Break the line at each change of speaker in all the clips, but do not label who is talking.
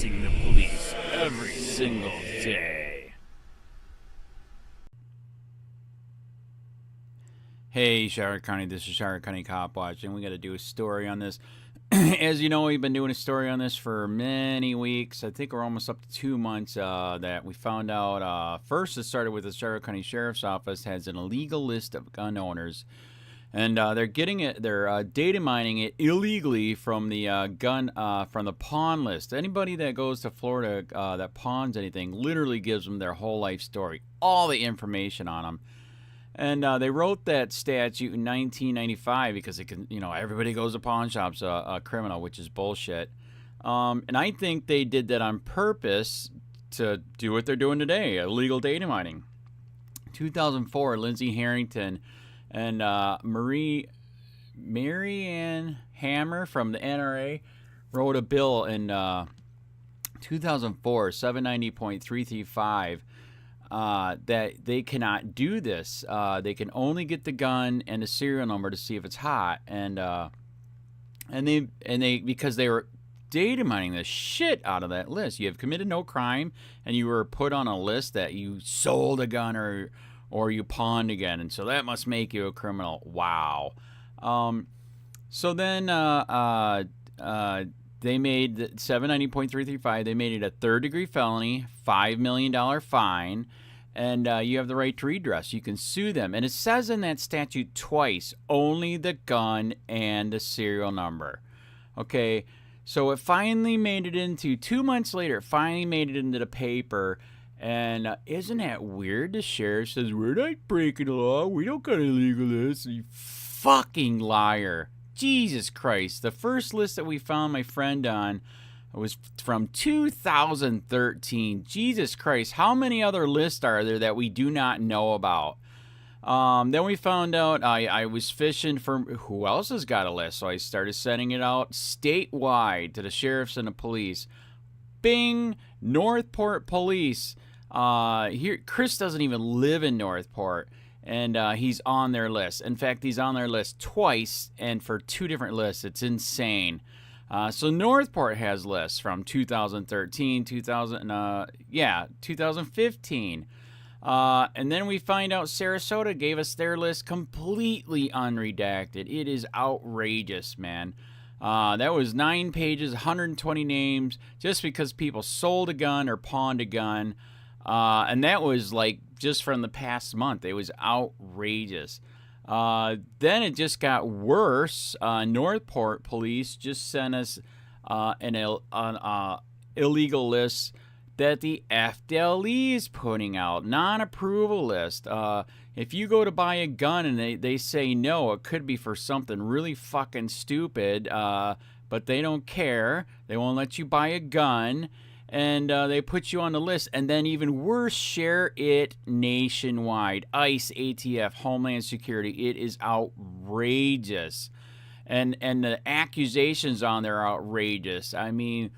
facing the police every single day. Hey, Charlotte County, this is Charlotte County Copwatch, and we got to do a story on this. As you know, we've been doing a story on this for many weeks. I think we're almost up to 2 months that we found out. First, it started with the Charlotte County Sheriff's Office has an illegal list of gun owners. And they're data mining it illegally from the from the pawn list. Anybody that goes to Florida that pawns anything literally gives them their whole life story, all the information on them. And they wrote that statute in 1995 because it can, everybody goes to pawn shops, a criminal, which is bullshit. And I think they did that on purpose to do what they're doing today, illegal data mining. 2004, Lindsay Harrington and Mary Ann Hammer from the NRA wrote a bill in 2004, 790.335, that they cannot do this. They can only get the gun and the serial number to see if it's hot, and they because they were data mining the shit out of that list. You have committed no crime, and you were put on a list that you sold a gun or you pawned again, and so that must make you a criminal. Wow. So then they made 790.335. They made it a third-degree felony, $5 million fine, and you have the right to redress. You can sue them, and it says in that statute twice, only the gun and the serial number. Okay, so it finally made it into 2 months later. It finally made it into the paper. And isn't that weird? The sheriff says, we're not breaking the law. We don't got illegal lists. You fucking liar. Jesus Christ. The first list that we found my friend on was from 2013. Jesus Christ. How many other lists are there that we do not know about? Then we found out I was fishing for who else has got a list. So I started sending it out statewide to the sheriffs and the police. Bing, Northport Police. Here, Chris doesn't even live in Northport, and he's on their list. In fact, he's on their list twice, and for 2 different lists. It's insane. So Northport has lists from 2013, 2015. And then we find out Sarasota gave us their list completely unredacted. It is outrageous, man. That was 9 pages, 120 names, just because people sold a gun or pawned a gun. And that was like just from the past month. It was outrageous. Then it just got worse. Northport Police just sent us an illegal list that the FDLE is putting out, non-approval list. If you go to buy a gun and they say no, it could be for something really fucking stupid, but they don't care. They won't let you buy a gun, and they put you on the list. And then even worse, share it nationwide. ICE, ATF, Homeland Security. It is outrageous. And the accusations on there are outrageous. I mean,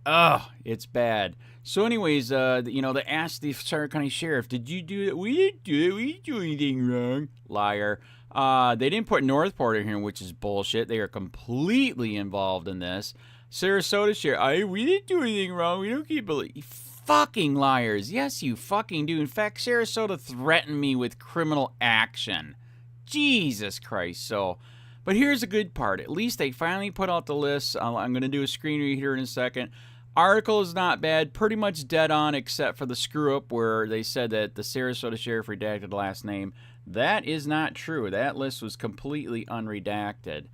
it's bad. So anyways, they asked the Charlotte County Sheriff, did you do that? We didn't do it. We didn't do anything wrong. Liar. They didn't put Northport in here, which is bullshit. They are completely involved in this. Sarasota Sheriff, we didn't do anything wrong. We don't keep it. Fucking liars. Yes, you fucking do. In fact, Sarasota threatened me with criminal action. Jesus Christ. So, but here's the good part. At least they finally put out the list. I'm going to do a screen read here in a second. Article is not bad, pretty much dead on, except for the screw up where they said that the Sarasota Sheriff redacted the last name. That is not true. That list was completely unredacted.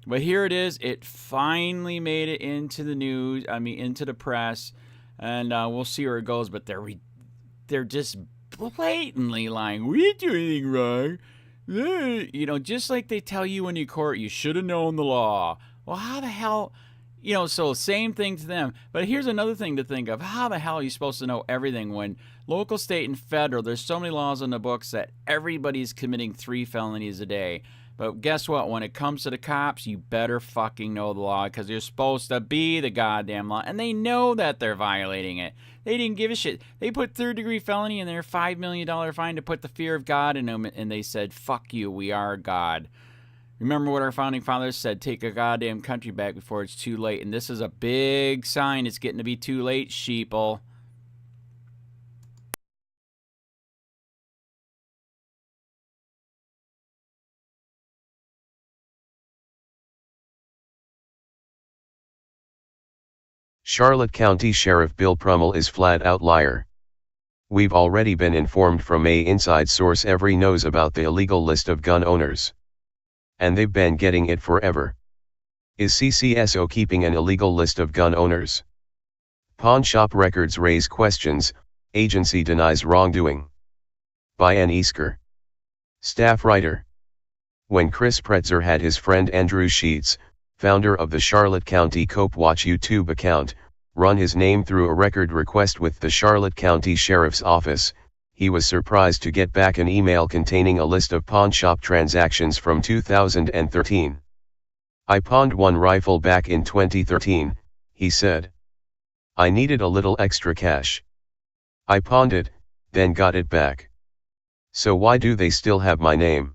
But here it is. It finally made it into the news. Into the press, and we'll see where it goes. But they're just blatantly lying. We didn't do anything wrong. Just like they tell you in your court, you should have known the law. Well, how the hell? So same thing to them. But here's another thing to think of. How the hell are you supposed to know everything when local, state, and federal, there's so many laws on the books that everybody's committing 3 felonies a day. But guess what? When it comes to the cops, you better fucking know the law because you're supposed to be the goddamn law. And they know that they're violating it. They didn't give a shit. They put third-degree felony in their $5 million fine to put the fear of God in them, and they said, fuck you, we are God. Remember what our founding fathers said, take a goddamn country back before it's too late. And this is a big sign it's getting to be too late, sheeple.
Charlotte County Sheriff Bill Prummell is flat-out liar. We've already been informed from a inside source every knows about the illegal list of gun owners. And they've been getting it forever. Is CCSO keeping an illegal list of gun owners? Pawn shop records raise questions, agency denies wrongdoing. By Ann Easker. Staff writer. When Chris Pretzer had his friend Andrew Sheets, founder of the Charlotte County Copwatch YouTube account, run his name through a record request with the Charlotte County Sheriff's Office, he was surprised to get back an email containing a list of pawn shop transactions from 2013. I pawned one rifle back in 2013, he said. I needed a little extra cash. I pawned it, then got it back. So why do they still have my name?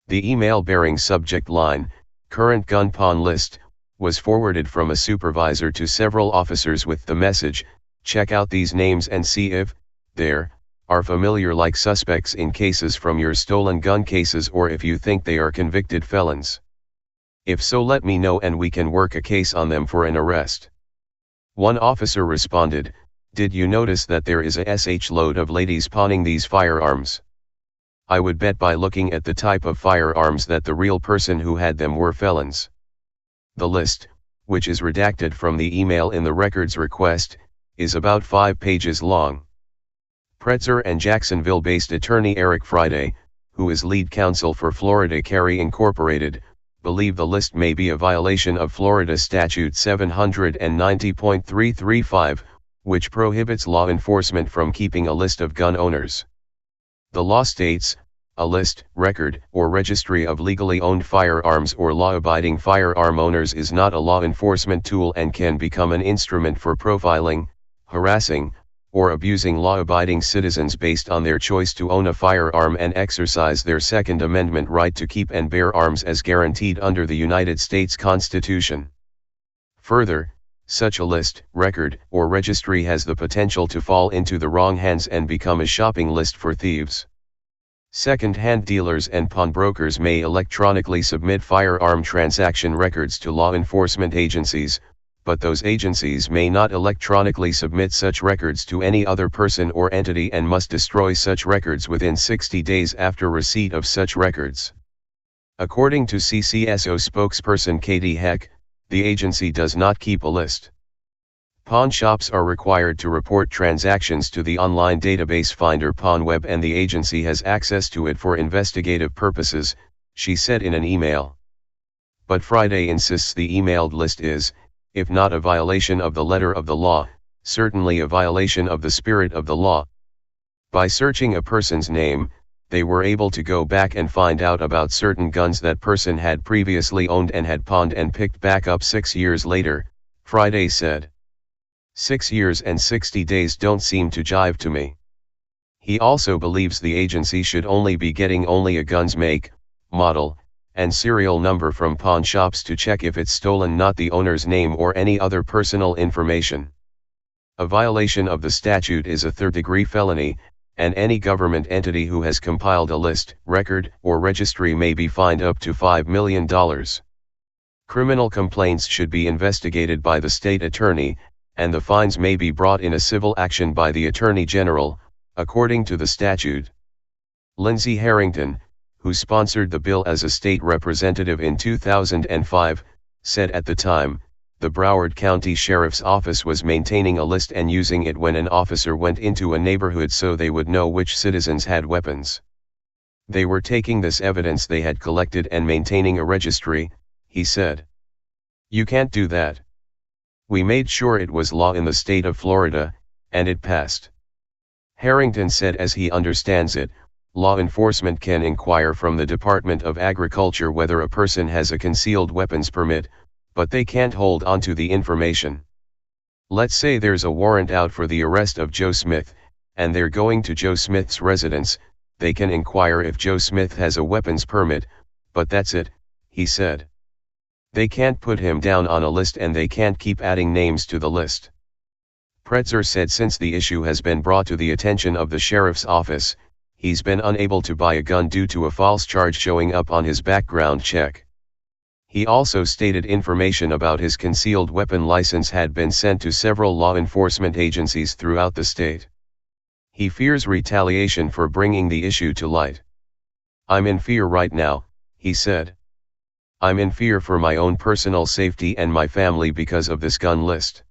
The email bearing subject line, current gun pawn list, was forwarded from a supervisor to several officers with the message, check out these names and see if, there, are familiar like suspects in cases from your stolen gun cases or if you think they are convicted felons. If so, let me know and we can work a case on them for an arrest. One officer responded, did you notice that there is a SH load of ladies pawning these firearms? I would bet by looking at the type of firearms that the real person who had them were felons. The list, which is redacted from the email in the records request, is about 5 pages long. Pretzer and Jacksonville-based attorney Eric Friday, who is lead counsel for Florida Carry Incorporated, believe the list may be a violation of Florida Statute 790.335, which prohibits law enforcement from keeping a list of gun owners. The law states, a list, record, or registry of legally owned firearms or law-abiding firearm owners is not a law enforcement tool and can become an instrument for profiling, harassing, or abusing law-abiding citizens based on their choice to own a firearm and exercise their Second Amendment right to keep and bear arms as guaranteed under the United States Constitution. Further, such a list, record, or registry has the potential to fall into the wrong hands and become a shopping list for thieves. Second-hand dealers and pawnbrokers may electronically submit firearm transaction records to law enforcement agencies, but those agencies may not electronically submit such records to any other person or entity and must destroy such records within 60 days after receipt of such records. According to CCSO spokesperson Katie Heck, the agency does not keep a list. Pawn shops are required to report transactions to the online database Finder PawnWeb and the agency has access to it for investigative purposes, she said in an email. But Friday insists the emailed list is, if not a violation of the letter of the law, certainly a violation of the spirit of the law. By searching a person's name, they were able to go back and find out about certain guns that person had previously owned and had pawned and picked back up 6 years later, Friday said. 6 years and 60 days don't seem to jive to me. He also believes the agency should only be getting a gun's make, model, and serial number from pawn shops to check if it's stolen, not the owner's name or any other personal information. A violation of the statute is a third-degree felony, and any government entity who has compiled a list, record, or registry may be fined up to $5 million. Criminal complaints should be investigated by the state attorney, and the fines may be brought in a civil action by the Attorney General, according to the statute. Lindsay Harrington, who sponsored the bill as a state representative in 2005, said at the time, the Broward County Sheriff's Office was maintaining a list and using it when an officer went into a neighborhood so they would know which citizens had weapons. They were taking this evidence they had collected and maintaining a registry, he said. You can't do that. We made sure it was law in the state of Florida, and it passed. Harrington said as he understands it, law enforcement can inquire from the Department of Agriculture whether a person has a concealed weapons permit, but they can't hold onto the information. Let's say there's a warrant out for the arrest of Joe Smith, and they're going to Joe Smith's residence, they can inquire if Joe Smith has a weapons permit, but that's it, he said. They can't put him down on a list and they can't keep adding names to the list. Pretzer said since the issue has been brought to the attention of the sheriff's office, he's been unable to buy a gun due to a false charge showing up on his background check. He also stated information about his concealed weapon license had been sent to several law enforcement agencies throughout the state. He fears retaliation for bringing the issue to light. I'm in fear right now, he said. I'm in fear for my own personal safety and my family because of this gun list.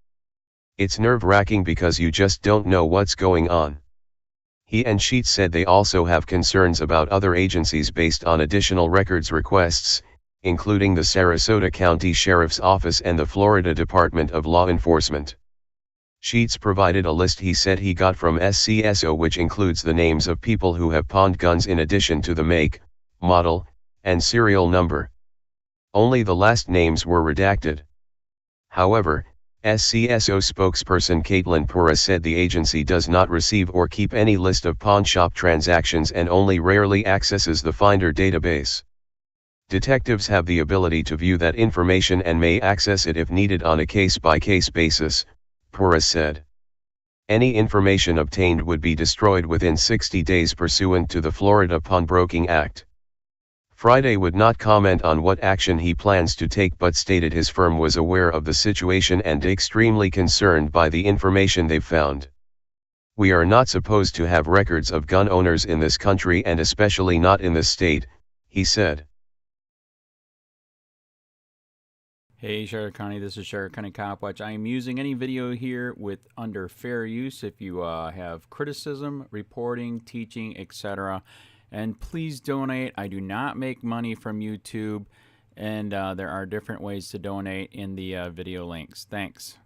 It's nerve-wracking because you just don't know what's going on. He and Sheets said they also have concerns about other agencies based on additional records requests, including the Sarasota County Sheriff's Office and the Florida Department of Law Enforcement. Sheets provided a list he said he got from SCSO which includes the names of people who have pawned guns in addition to the make, model, and serial number. Only the last names were redacted. However, SCSO spokesperson Caitlin Pura said the agency does not receive or keep any list of pawnshop transactions and only rarely accesses the Finder database. Detectives have the ability to view that information and may access it if needed on a case-by-case basis, Pura said. Any information obtained would be destroyed within 60 days pursuant to the Florida Pawnbroking Act. Friday would not comment on what action he plans to take but stated his firm was aware of the situation and extremely concerned by the information they've found. We are not supposed to have records of gun owners in this country and especially not in this state, he said.
Hey Sheriff County, this is Sheriff County Copwatch. I am using any video here with under fair use if you have criticism, reporting, teaching, etc. And please donate. I do not make money from YouTube, and there are different ways to donate in the video links. Thanks.